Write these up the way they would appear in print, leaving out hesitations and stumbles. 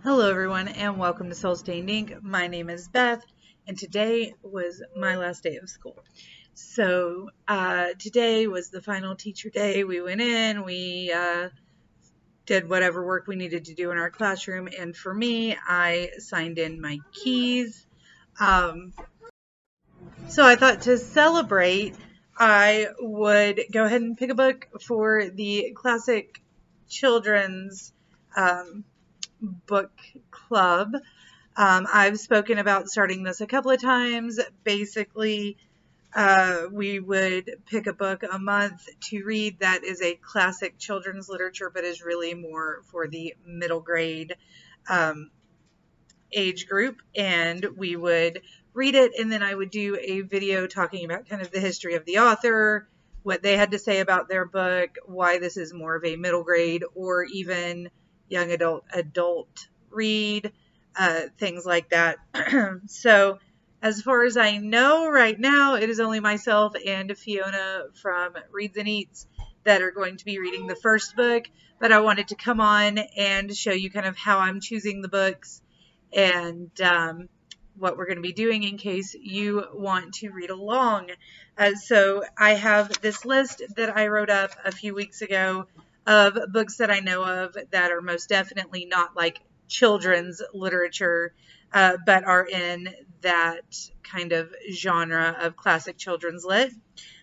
Hello, everyone, and welcome to Soul Stained Ink. My name is Beth, and today was my last day of school. So, today was the final teacher day. We went in, we did whatever work we needed to do in our classroom, and for me, I signed in my keys. So, I thought to celebrate, I would go ahead and pick a book for the classic children's um, book club. I've spoken about starting this a couple of times. Basically, we would pick a book a month to read that is a classic children's literature, but is really more for the middle grade um, age group. And we would read it, and then I would do a video talking about kind of the history of the author, what they had to say about their book, why this is more of a middle grade or even young adult read, things like that. So, as far as I know right now, it is only myself and Fiona from Reads and Eats that are going to be reading the first book, but I wanted to come on and show you kind of how I'm choosing the books and what we're going to be doing in case you want to read along. So I have this list that I wrote up a few weeks ago of books that I know of that are most definitely not like children's literature, but are in that kind of genre of classic children's lit.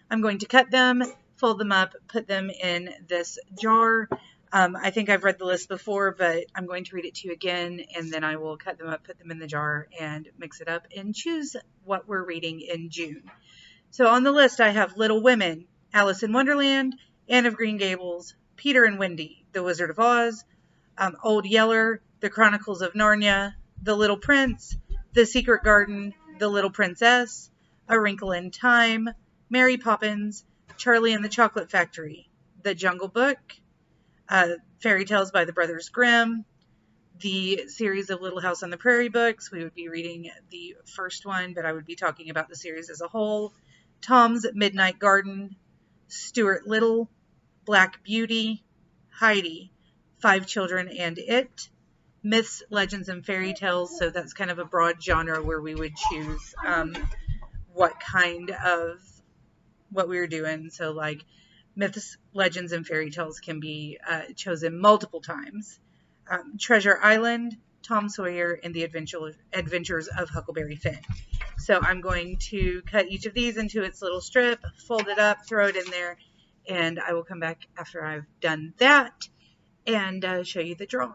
I'm going to cut them, fold them up, put them in this jar. I think I've read the list before, but I'm going to read it to you again, and then I will cut them up, put them in the jar, and mix it up and choose what we're reading in June. So on the list, I have Little Women, Alice in Wonderland, Anne of Green Gables, Peter and Wendy, The Wizard of Oz, Old Yeller, The Chronicles of Narnia, The Little Prince, The Secret Garden, The Little Princess, A Wrinkle in Time, Mary Poppins, Charlie and the Chocolate Factory, The Jungle Book, Fairy Tales by the Brothers Grimm, the series of Little House on the Prairie books. We would be reading the first one, but I would be talking about the series as a whole. Tom's Midnight Garden, Stuart Little, Black Beauty, Heidi, Five Children and It, Myths, Legends, and Fairy Tales. So that's kind of a broad genre where we would choose what kind of what we were doing. So like myths, legends, and fairy tales can be chosen multiple times. Treasure Island, Tom Sawyer, and the Adventures of Huckleberry Finn. So I'm going to cut each of these into its little strip, fold it up, throw it in there, and I will come back after I've done that and show you the draw.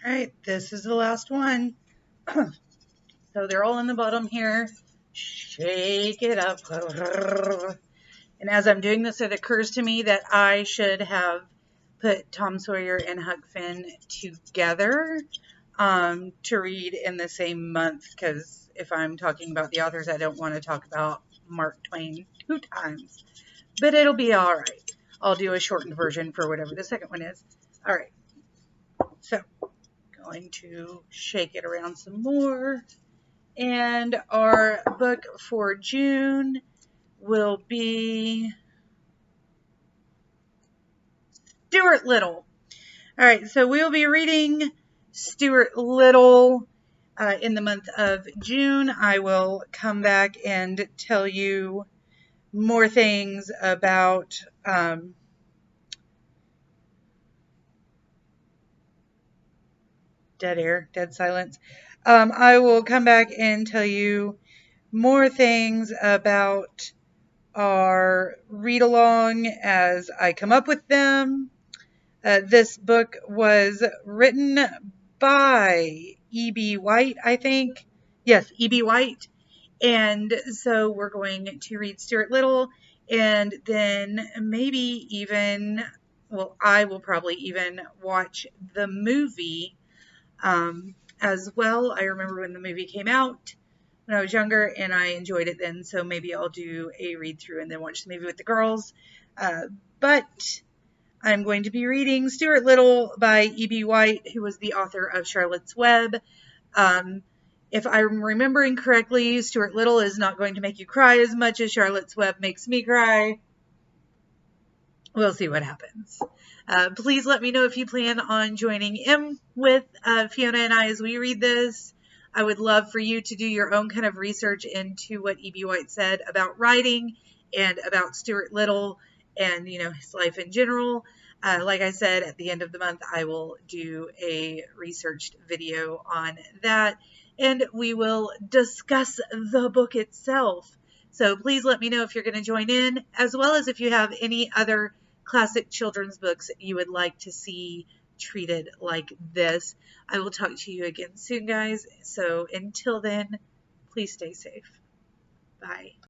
All right, this is the last one. So they're all in the bottom here. Shake it up. And as I'm doing this, it occurs to me that I should have put Tom Sawyer and Huck Finn together to read in the same month, because if I'm talking about the authors, I don't want to talk about Mark Twain 2 times. But it'll be all right. I'll do a shortened version for whatever the second one is. All right. So, going to shake it around some more. And our book for June will be Stuart Little. All right, so we will be reading Stuart Little in the month of June. I will come back and tell you more things about dead air, dead silence. I will come back and tell you more things about our read along as I come up with them. This book was written by E.B. White, I think. Yes, E.B. White. And so we're going to read Stuart Little, and then maybe even, well, I will probably even watch the movie as well. I remember when the movie came out when I was younger, and I enjoyed it then, so maybe I'll do a read through and then watch the movie with the girls. But I'm going to be reading Stuart Little by E.B. White, who was the author of Charlotte's Web. If I'm remembering correctly, Stuart Little is not going to make you cry as much as Charlotte's Web makes me cry. We'll see what happens. Please let me know if you plan on joining in with Fiona and I as we read this. I would love for you to do your own kind of research into what E.B. White said about writing and about Stuart Little and, his life in general. Like I said, at the end of the month, I will do a researched video on that, and we will discuss the book itself. So please let me know if you're going to join in, as well as if you have any other classic children's books you would like to see treated like this. I will talk to you again soon, guys. So until then, please stay safe. Bye.